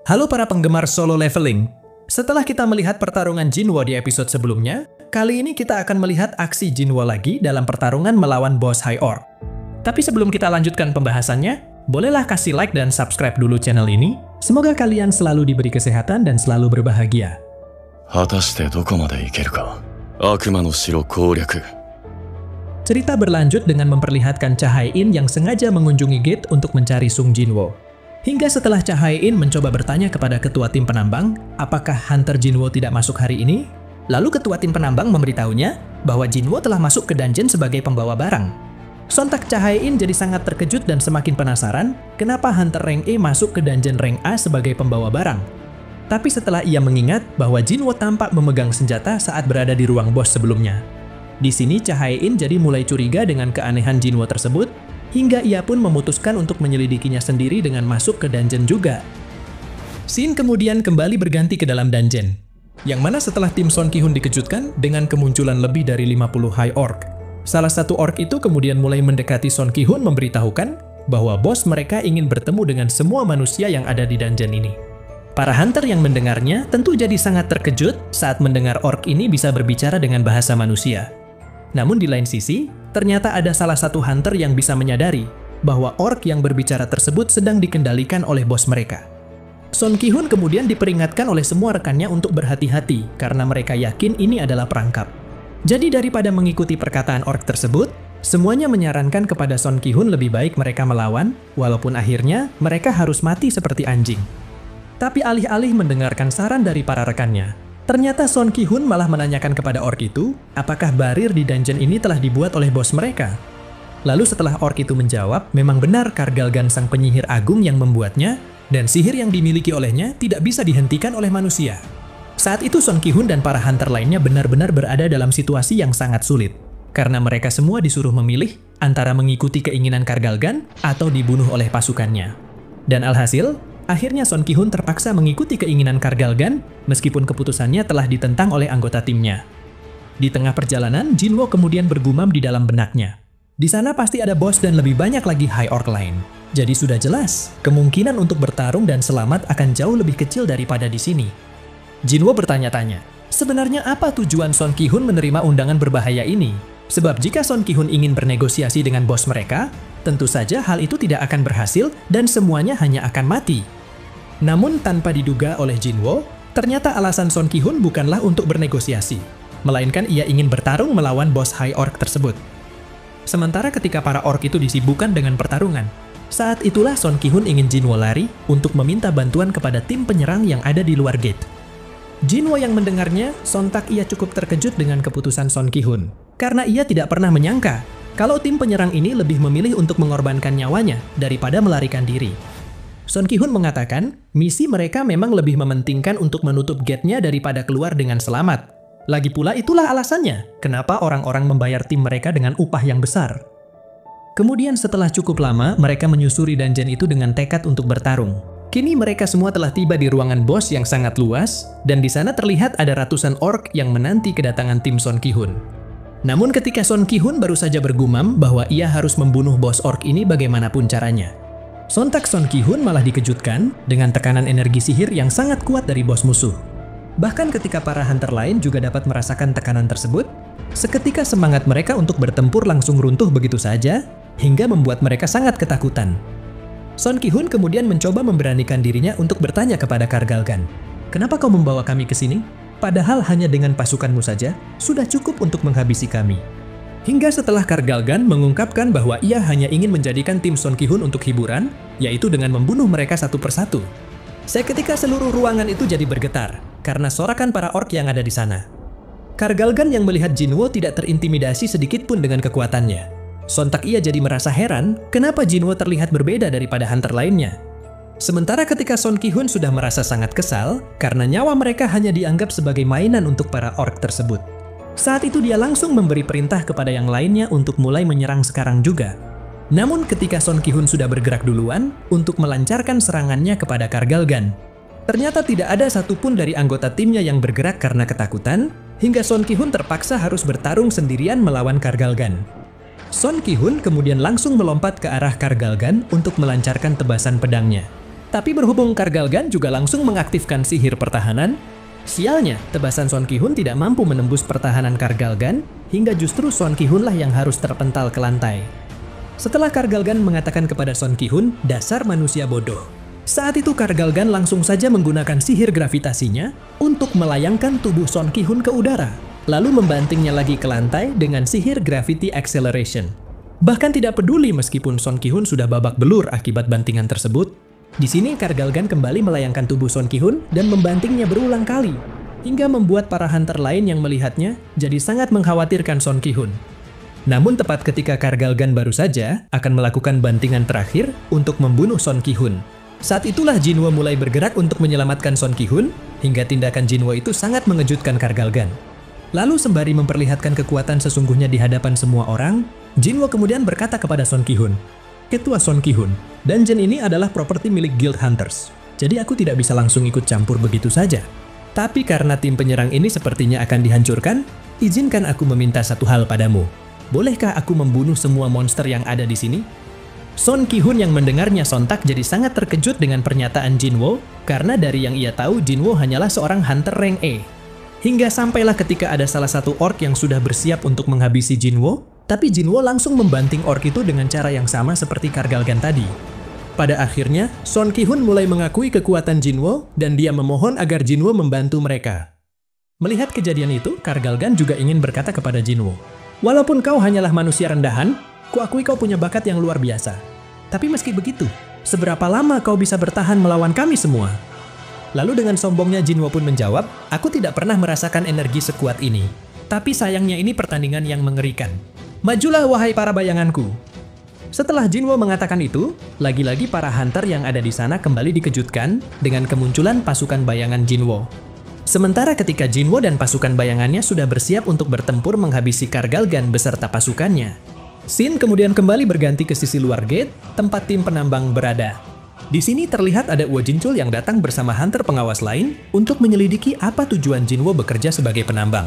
Halo para penggemar solo leveling. Setelah kita melihat pertarungan Jinwo di episode sebelumnya, kali ini kita akan melihat aksi Jinwo lagi dalam pertarungan melawan bos High Orc. Tapi sebelum kita lanjutkan pembahasannya, bolehlah kasih like dan subscribe dulu channel ini. Semoga kalian selalu diberi kesehatan dan selalu berbahagia. Cerita berlanjut dengan memperlihatkan Cha-Hae-in yang sengaja mengunjungi gate untuk mencari Sung Jinwo. Hingga setelah Cha-Hae-in mencoba bertanya kepada ketua tim penambang, apakah Hunter Jinwo tidak masuk hari ini? Lalu ketua tim penambang memberitahunya bahwa Jinwo telah masuk ke dungeon sebagai pembawa barang. Sontak Cha-Hae-in jadi sangat terkejut dan semakin penasaran kenapa Hunter rank E masuk ke dungeon rank A sebagai pembawa barang. Tapi setelah ia mengingat bahwa Jinwo tampak memegang senjata saat berada di ruang bos sebelumnya. Di sini Cha-Hae-in jadi mulai curiga dengan keanehan Jinwo tersebut, hingga ia pun memutuskan untuk menyelidikinya sendiri dengan masuk ke dungeon juga. Scene kemudian kembali berganti ke dalam dungeon, yang mana setelah tim Son Ki-hun dikejutkan dengan kemunculan lebih dari 50 High Orc. Salah satu orc itu kemudian mulai mendekati Son Ki-hun memberitahukan bahwa bos mereka ingin bertemu dengan semua manusia yang ada di dungeon ini. Para hunter yang mendengarnya tentu jadi sangat terkejut saat mendengar orc ini bisa berbicara dengan bahasa manusia. Namun di lain sisi, ternyata ada salah satu hunter yang bisa menyadari bahwa orc yang berbicara tersebut sedang dikendalikan oleh bos mereka. Son Ki-hun kemudian diperingatkan oleh semua rekannya untuk berhati-hati karena mereka yakin ini adalah perangkap. Jadi daripada mengikuti perkataan orc tersebut, semuanya menyarankan kepada Son Ki-hun lebih baik mereka melawan, walaupun akhirnya mereka harus mati seperti anjing. Tapi alih-alih mendengarkan saran dari para rekannya, ternyata Son Ki-hun malah menanyakan kepada orc itu, apakah barir di dungeon ini telah dibuat oleh bos mereka? Lalu setelah orc itu menjawab, memang benar Kargalgan sang penyihir agung yang membuatnya, dan sihir yang dimiliki olehnya tidak bisa dihentikan oleh manusia. Saat itu Son Ki-hun dan para hunter lainnya benar-benar berada dalam situasi yang sangat sulit, karena mereka semua disuruh memilih antara mengikuti keinginan Kargalgan atau dibunuh oleh pasukannya. Dan alhasil, akhirnya Son Ki-hun terpaksa mengikuti keinginan Kargalgan meskipun keputusannya telah ditentang oleh anggota timnya. Di tengah perjalanan, Jinwo kemudian bergumam di dalam benaknya. Di sana pasti ada bos dan lebih banyak lagi High Orc lain. Jadi sudah jelas, kemungkinan untuk bertarung dan selamat akan jauh lebih kecil daripada di sini. Jinwo bertanya-tanya, sebenarnya apa tujuan Son Ki-hun menerima undangan berbahaya ini? Sebab jika Son Ki-hun ingin bernegosiasi dengan bos mereka, tentu saja hal itu tidak akan berhasil dan semuanya hanya akan mati. Namun tanpa diduga oleh Jinwo, ternyata alasan Son Ki-hun bukanlah untuk bernegosiasi, melainkan ia ingin bertarung melawan bos High Orc tersebut. Sementara ketika para orc itu disibukkan dengan pertarungan, saat itulah Son Ki-hun ingin Jinwo lari untuk meminta bantuan kepada tim penyerang yang ada di luar gate. Jinwo yang mendengarnya, sontak ia cukup terkejut dengan keputusan Son Ki-hun, karena ia tidak pernah menyangka kalau tim penyerang ini lebih memilih untuk mengorbankan nyawanya daripada melarikan diri. Son Ki-hun mengatakan, misi mereka memang lebih mementingkan untuk menutup gate-nya daripada keluar dengan selamat. Lagi pula itulah alasannya, kenapa orang-orang membayar tim mereka dengan upah yang besar. Kemudian setelah cukup lama, mereka menyusuri dungeon itu dengan tekad untuk bertarung. Kini mereka semua telah tiba di ruangan bos yang sangat luas, dan di sana terlihat ada ratusan orc yang menanti kedatangan tim Son Ki-hun. Namun ketika Son Ki-hun baru saja bergumam bahwa ia harus membunuh bos orc ini bagaimanapun caranya, sontak Son Ki-hun malah dikejutkan dengan tekanan energi sihir yang sangat kuat dari bos musuh. Bahkan ketika para hunter lain juga dapat merasakan tekanan tersebut, seketika semangat mereka untuk bertempur langsung runtuh begitu saja, hingga membuat mereka sangat ketakutan. Son Ki-hun kemudian mencoba memberanikan dirinya untuk bertanya kepada Kargalgan, "Kenapa kau membawa kami ke sini? Padahal hanya dengan pasukanmu saja, sudah cukup untuk menghabisi kami." Hingga setelah Kargalgan mengungkapkan bahwa ia hanya ingin menjadikan tim Son Ki-hun untuk hiburan, yaitu dengan membunuh mereka satu persatu. Seketika seluruh ruangan itu jadi bergetar, karena sorakan para orc yang ada di sana. Kargalgan yang melihat Jinwo tidak terintimidasi sedikit pun dengan kekuatannya. Sontak ia jadi merasa heran kenapa Jinwo terlihat berbeda daripada hunter lainnya. Sementara ketika Son Ki-hun sudah merasa sangat kesal karena nyawa mereka hanya dianggap sebagai mainan untuk para orc tersebut. Saat itu dia langsung memberi perintah kepada yang lainnya untuk mulai menyerang sekarang juga. Namun ketika Son Ki-hun sudah bergerak duluan untuk melancarkan serangannya kepada Kargalgan, ternyata tidak ada satupun dari anggota timnya yang bergerak karena ketakutan, hingga Son Ki-hun terpaksa harus bertarung sendirian melawan Kargalgan. Son Ki-hun kemudian langsung melompat ke arah Kargalgan untuk melancarkan tebasan pedangnya. Tapi berhubung Kargalgan juga langsung mengaktifkan sihir pertahanan, sialnya tebasan Son Ki-hun tidak mampu menembus pertahanan Kargalgan, hingga justru Son Ki-hun lah yang harus terpental ke lantai. Setelah Kargalgan mengatakan kepada Son Ki-hun, dasar manusia bodoh. Saat itu Kargalgan langsung saja menggunakan sihir gravitasinya untuk melayangkan tubuh Son Ki-hun ke udara, lalu membantingnya lagi ke lantai dengan sihir Gravity Acceleration. Bahkan tidak peduli meskipun Son Ki-hun sudah babak belur akibat bantingan tersebut, di sini Kargalgan kembali melayangkan tubuh Son Ki-hun dan membantingnya berulang kali, hingga membuat para hunter lain yang melihatnya jadi sangat mengkhawatirkan Son Ki-hun. Namun tepat ketika Kargalgan baru saja akan melakukan bantingan terakhir untuk membunuh Son Ki-hun, saat itulah Jinwo mulai bergerak untuk menyelamatkan Son Ki-hun, hingga tindakan Jinwo itu sangat mengejutkan Kargalgan. Lalu sembari memperlihatkan kekuatan sesungguhnya di hadapan semua orang, Jinwo kemudian berkata kepada Son Ki-hun, "Ketua Son Ki-hun, dungeon ini adalah properti milik Guild Hunters, jadi aku tidak bisa langsung ikut campur begitu saja. Tapi karena tim penyerang ini sepertinya akan dihancurkan, izinkan aku meminta satu hal padamu. Bolehkah aku membunuh semua monster yang ada di sini?" Son Ki-hun yang mendengarnya sontak jadi sangat terkejut dengan pernyataan Jinwo, karena dari yang ia tahu Jinwo hanyalah seorang hunter rank E. Hingga sampailah ketika ada salah satu orc yang sudah bersiap untuk menghabisi Jinwo, tapi Jinwo langsung membanting orc itu dengan cara yang sama seperti Kargalgan tadi. Pada akhirnya, Son Ki-hun mulai mengakui kekuatan Jinwo dan dia memohon agar Jinwo membantu mereka. Melihat kejadian itu, Kargalgan juga ingin berkata kepada Jinwo, "Walaupun kau hanyalah manusia rendahan, kuakui kau punya bakat yang luar biasa. Tapi meski begitu, seberapa lama kau bisa bertahan melawan kami semua?" Lalu dengan sombongnya Jinwo pun menjawab, "Aku tidak pernah merasakan energi sekuat ini. Tapi sayangnya ini pertandingan yang mengerikan. Majulah wahai para bayanganku." Setelah Jinwo mengatakan itu, lagi-lagi para hunter yang ada di sana kembali dikejutkan dengan kemunculan pasukan bayangan Jinwo. Sementara ketika Jinwo dan pasukan bayangannya sudah bersiap untuk bertempur menghabisi Kargalgan beserta pasukannya, scene kemudian kembali berganti ke sisi luar gate, tempat tim penambang berada. Di sini terlihat ada Wo Jinchul yang datang bersama hunter pengawas lain untuk menyelidiki apa tujuan Jinwo bekerja sebagai penambang.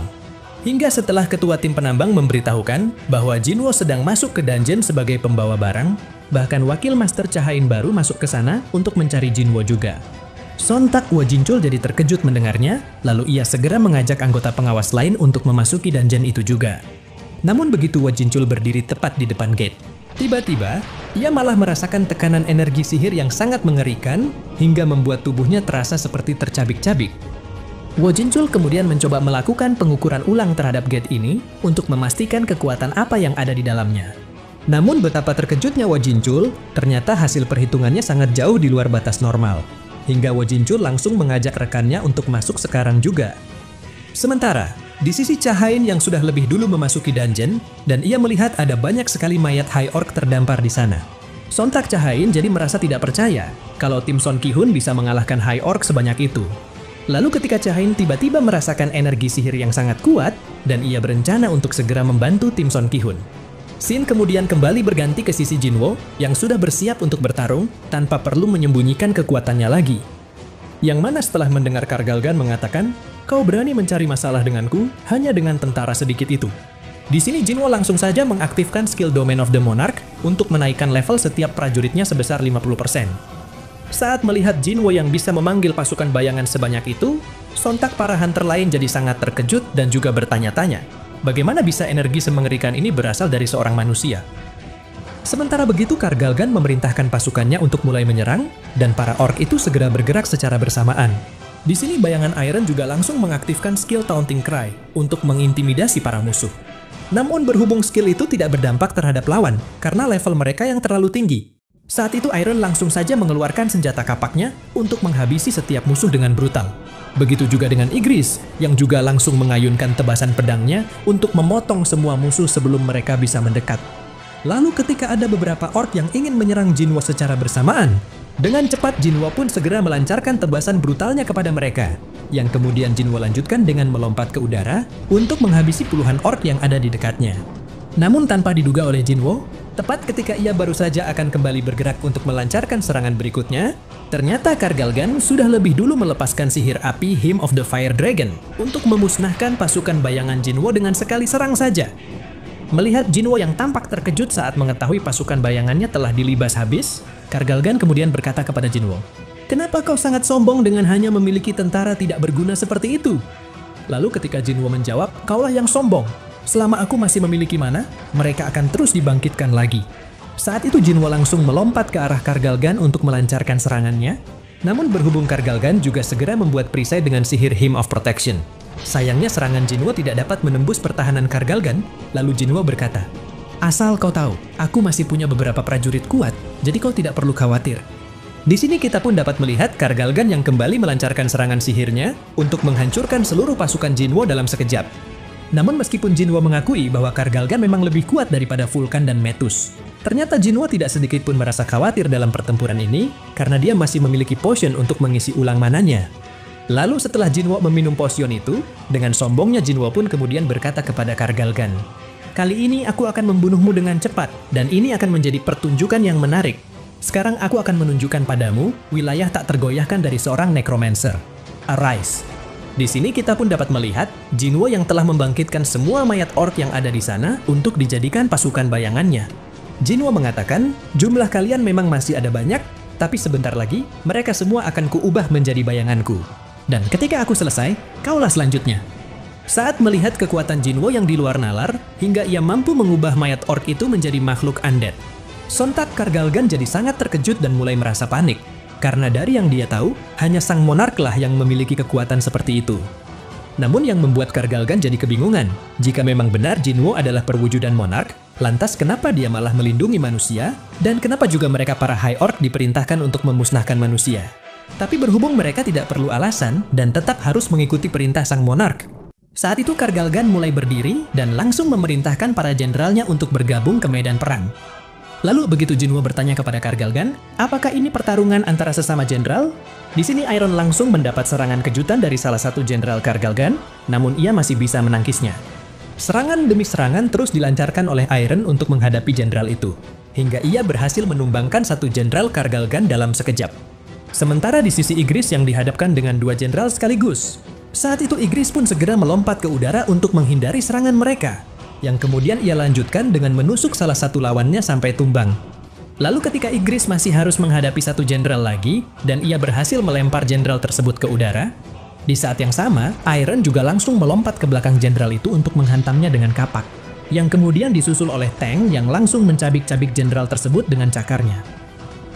Hingga setelah ketua tim penambang memberitahukan bahwa Jinwo sedang masuk ke dungeon sebagai pembawa barang, bahkan wakil master Cahain baru masuk ke sana untuk mencari Jinwo juga. Sontak Wo Jinchul jadi terkejut mendengarnya, lalu ia segera mengajak anggota pengawas lain untuk memasuki dungeon itu juga. Namun begitu Wo Jinchul berdiri tepat di depan gate, tiba-tiba ia malah merasakan tekanan energi sihir yang sangat mengerikan hingga membuat tubuhnya terasa seperti tercabik-cabik. Wo Jinchul kemudian mencoba melakukan pengukuran ulang terhadap gate ini untuk memastikan kekuatan apa yang ada di dalamnya. Namun betapa terkejutnya Wo Jinchul, ternyata hasil perhitungannya sangat jauh di luar batas normal. Hingga Wo Jinchul langsung mengajak rekannya untuk masuk sekarang juga. Sementara, di sisi Cahain yang sudah lebih dulu memasuki dungeon, dan ia melihat ada banyak sekali mayat High Orc terdampar di sana. Sontak Cahain jadi merasa tidak percaya kalau tim Son Ki-hun bisa mengalahkan High Orc sebanyak itu. Lalu ketika Cahain tiba-tiba merasakan energi sihir yang sangat kuat, dan ia berencana untuk segera membantu tim Son Ki-hun. Scene kemudian kembali berganti ke sisi Jinwo yang sudah bersiap untuk bertarung tanpa perlu menyembunyikan kekuatannya lagi. Yang mana setelah mendengar Kargalgan mengatakan, "Kau berani mencari masalah denganku hanya dengan tentara sedikit itu." Di sini Jinwo langsung saja mengaktifkan skill Domain of the Monarch untuk menaikkan level setiap prajuritnya sebesar 50%. Saat melihat Jinwo yang bisa memanggil pasukan bayangan sebanyak itu, sontak para hunter lain jadi sangat terkejut dan juga bertanya-tanya, bagaimana bisa energi semengerikan ini berasal dari seorang manusia? Sementara begitu Kargalgan memerintahkan pasukannya untuk mulai menyerang, dan para orc itu segera bergerak secara bersamaan. Di sini bayangan Iron juga langsung mengaktifkan skill Taunting Cry untuk mengintimidasi para musuh. Namun berhubung skill itu tidak berdampak terhadap lawan, karena level mereka yang terlalu tinggi. Saat itu Iron langsung saja mengeluarkan senjata kapaknya untuk menghabisi setiap musuh dengan brutal. Begitu juga dengan Igris, yang juga langsung mengayunkan tebasan pedangnya untuk memotong semua musuh sebelum mereka bisa mendekat. Lalu ketika ada beberapa orc yang ingin menyerang Jinwo secara bersamaan, dengan cepat Jinwo pun segera melancarkan tebasan brutalnya kepada mereka, yang kemudian Jinwo lanjutkan dengan melompat ke udara untuk menghabisi puluhan orc yang ada di dekatnya. Namun tanpa diduga oleh Jinwo, tepat ketika ia baru saja akan kembali bergerak untuk melancarkan serangan berikutnya, ternyata Kargalgan sudah lebih dulu melepaskan sihir api Hymn of the Fire Dragon untuk memusnahkan pasukan bayangan Jinwo dengan sekali serang saja. Melihat Jinwo yang tampak terkejut saat mengetahui pasukan bayangannya telah dilibas habis, Kargalgan kemudian berkata kepada Jinwo, Kenapa kau sangat sombong dengan hanya memiliki tentara tidak berguna seperti itu? Lalu ketika Jinwo menjawab, kaulah yang sombong. Selama aku masih memiliki mana, mereka akan terus dibangkitkan lagi. Saat itu Jinwo langsung melompat ke arah Kargalgan untuk melancarkan serangannya. Namun berhubung Kargalgan juga segera membuat perisai dengan sihir Hymn of Protection. Sayangnya serangan Jinwo tidak dapat menembus pertahanan Kargalgan, lalu Jinwo berkata, "Asal kau tahu, aku masih punya beberapa prajurit kuat, jadi kau tidak perlu khawatir." Di sini kita pun dapat melihat Kargalgan yang kembali melancarkan serangan sihirnya untuk menghancurkan seluruh pasukan Jinwo dalam sekejap. Namun meskipun Jinwo mengakui bahwa Kargalgan memang lebih kuat daripada Vulkan dan Metus, ternyata Jinwo tidak sedikit pun merasa khawatir dalam pertempuran ini karena dia masih memiliki potion untuk mengisi ulang mananya. Lalu setelah Jinwo meminum potion itu, dengan sombongnya Jinwo pun kemudian berkata kepada Kargalgan, "Kali ini aku akan membunuhmu dengan cepat, dan ini akan menjadi pertunjukan yang menarik. Sekarang aku akan menunjukkan padamu wilayah tak tergoyahkan dari seorang necromancer. Arise." Di sini kita pun dapat melihat Jinwo yang telah membangkitkan semua mayat orc yang ada di sana untuk dijadikan pasukan bayangannya. Jinwo mengatakan, "Jumlah kalian memang masih ada banyak, tapi sebentar lagi mereka semua akan kuubah menjadi bayanganku. Dan ketika aku selesai, kaulah selanjutnya." Saat melihat kekuatan Jinwo yang di luar nalar, hingga ia mampu mengubah mayat orc itu menjadi makhluk undead, sontak Kargalgan jadi sangat terkejut dan mulai merasa panik. Karena dari yang dia tahu, hanya sang monark lah yang memiliki kekuatan seperti itu. Namun yang membuat Kargalgan jadi kebingungan, jika memang benar Jinwo adalah perwujudan monark, lantas kenapa dia malah melindungi manusia, dan kenapa juga mereka para High Orc diperintahkan untuk memusnahkan manusia? Tapi berhubung mereka tidak perlu alasan, dan tetap harus mengikuti perintah sang monark. Saat itu Kargalgan mulai berdiri, dan langsung memerintahkan para jenderalnya untuk bergabung ke medan perang. Lalu begitu Jinwo bertanya kepada Kargalgan, apakah ini pertarungan antara sesama jenderal? Di sini Iron langsung mendapat serangan kejutan dari salah satu jenderal Kargalgan, namun ia masih bisa menangkisnya. Serangan demi serangan terus dilancarkan oleh Iron untuk menghadapi jenderal itu, hingga ia berhasil menumbangkan satu jenderal Kargalgan dalam sekejap. Sementara di sisi Ygritte yang dihadapkan dengan dua jenderal sekaligus. Saat itu Ygritte pun segera melompat ke udara untuk menghindari serangan mereka, yang kemudian ia lanjutkan dengan menusuk salah satu lawannya sampai tumbang. Lalu ketika Ygritte masih harus menghadapi satu jenderal lagi, dan ia berhasil melempar jenderal tersebut ke udara, di saat yang sama, Iron juga langsung melompat ke belakang jenderal itu untuk menghantamnya dengan kapak, yang kemudian disusul oleh tank yang langsung mencabik-cabik jenderal tersebut dengan cakarnya.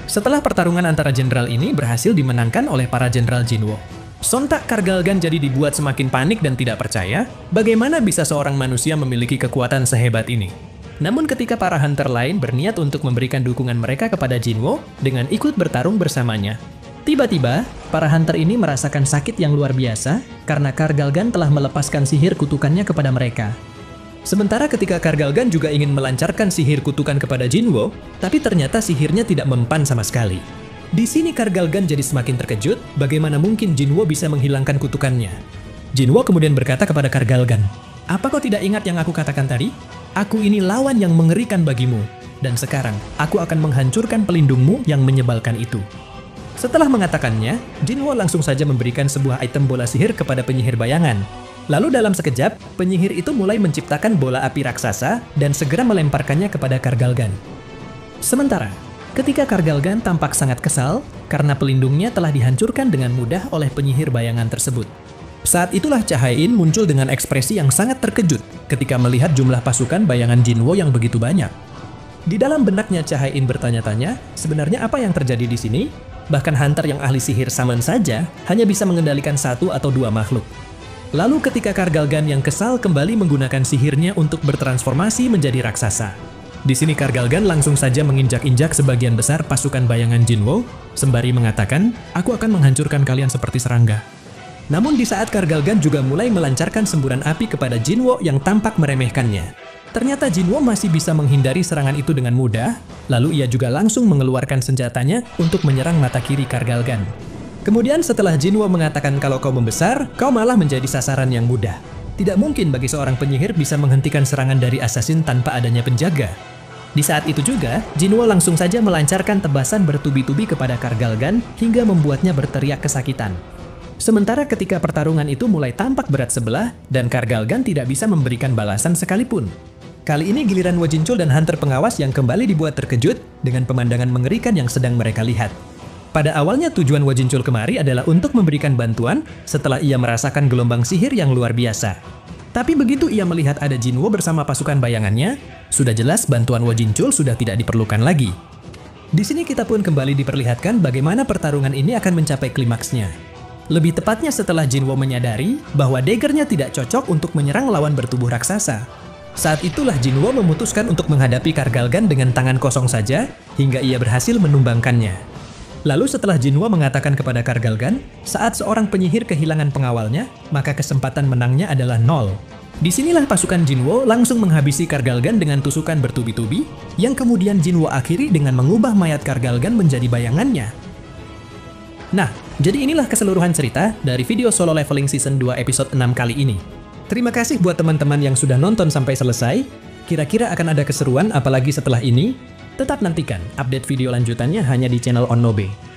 Setelah pertarungan antara jenderal ini berhasil dimenangkan oleh para jenderal Jinwo, sontak Kargalgan jadi dibuat semakin panik dan tidak percaya bagaimana bisa seorang manusia memiliki kekuatan sehebat ini. Namun ketika para hunter lain berniat untuk memberikan dukungan mereka kepada Jinwo dengan ikut bertarung bersamanya, tiba-tiba para hunter ini merasakan sakit yang luar biasa karena Kargalgan telah melepaskan sihir kutukannya kepada mereka. Sementara ketika Kargalgan juga ingin melancarkan sihir kutukan kepada Jinwo, tapi ternyata sihirnya tidak mempan sama sekali. Di sini Kargalgan jadi semakin terkejut bagaimana mungkin Jinwo bisa menghilangkan kutukannya. Jinwo kemudian berkata kepada Kargalgan, "Apa kau tidak ingat yang aku katakan tadi? Aku ini lawan yang mengerikan bagimu, dan sekarang aku akan menghancurkan pelindungmu yang menyebalkan itu." Setelah mengatakannya, Jinwo langsung saja memberikan sebuah item bola sihir kepada penyihir bayangan. Lalu dalam sekejap, penyihir itu mulai menciptakan bola api raksasa dan segera melemparkannya kepada Kargalgan. Sementara, ketika Kargalgan tampak sangat kesal karena pelindungnya telah dihancurkan dengan mudah oleh penyihir bayangan tersebut. Saat itulah Cahayin muncul dengan ekspresi yang sangat terkejut ketika melihat jumlah pasukan bayangan Jinwo yang begitu banyak. Di dalam benaknya Cahayin bertanya-tanya, sebenarnya apa yang terjadi di sini? Bahkan hunter yang ahli sihir summon saja hanya bisa mengendalikan satu atau dua makhluk. Lalu ketika Kargalgan yang kesal kembali menggunakan sihirnya untuk bertransformasi menjadi raksasa. Di sini Kargalgan langsung saja menginjak-injak sebagian besar pasukan bayangan Jinwo, sembari mengatakan, "Aku akan menghancurkan kalian seperti serangga." Namun di saat Kargalgan juga mulai melancarkan semburan api kepada Jinwo yang tampak meremehkannya, ternyata Jinwo masih bisa menghindari serangan itu dengan mudah, lalu ia juga langsung mengeluarkan senjatanya untuk menyerang mata kiri Kargalgan. Kemudian setelah Jinwo mengatakan kalau kau membesar, kau malah menjadi sasaran yang mudah. Tidak mungkin bagi seorang penyihir bisa menghentikan serangan dari assassin tanpa adanya penjaga. Di saat itu juga, Jinwo langsung saja melancarkan tebasan bertubi-tubi kepada Kargalgan hingga membuatnya berteriak kesakitan. Sementara ketika pertarungan itu mulai tampak berat sebelah dan Kargalgan tidak bisa memberikan balasan sekalipun. Kali ini giliran Wojincul dan hunter pengawas yang kembali dibuat terkejut dengan pemandangan mengerikan yang sedang mereka lihat. Pada awalnya tujuan Wo Jinchul kemari adalah untuk memberikan bantuan setelah ia merasakan gelombang sihir yang luar biasa. Tapi begitu ia melihat ada Jinwo bersama pasukan bayangannya, sudah jelas bantuan Wo Jinchul sudah tidak diperlukan lagi. Di sini kita pun kembali diperlihatkan bagaimana pertarungan ini akan mencapai klimaksnya. Lebih tepatnya setelah Jinwo menyadari bahwa daggernya tidak cocok untuk menyerang lawan bertubuh raksasa. Saat itulah Jinwo memutuskan untuk menghadapi Kargalgan dengan tangan kosong saja, hingga ia berhasil menumbangkannya. Lalu setelah Jinwo mengatakan kepada Kargalgan, saat seorang penyihir kehilangan pengawalnya, maka kesempatan menangnya adalah 0. Disinilah pasukan Jinwo langsung menghabisi Kargalgan dengan tusukan bertubi-tubi, yang kemudian Jinwo akhiri dengan mengubah mayat Kargalgan menjadi bayangannya. Nah, jadi inilah keseluruhan cerita dari video solo leveling season 2 episode 6 kali ini. Terima kasih buat teman-teman yang sudah nonton sampai selesai. Kira-kira akan ada keseruan apalagi setelah ini? Tetap nantikan update video lanjutannya hanya di channel Onnobe.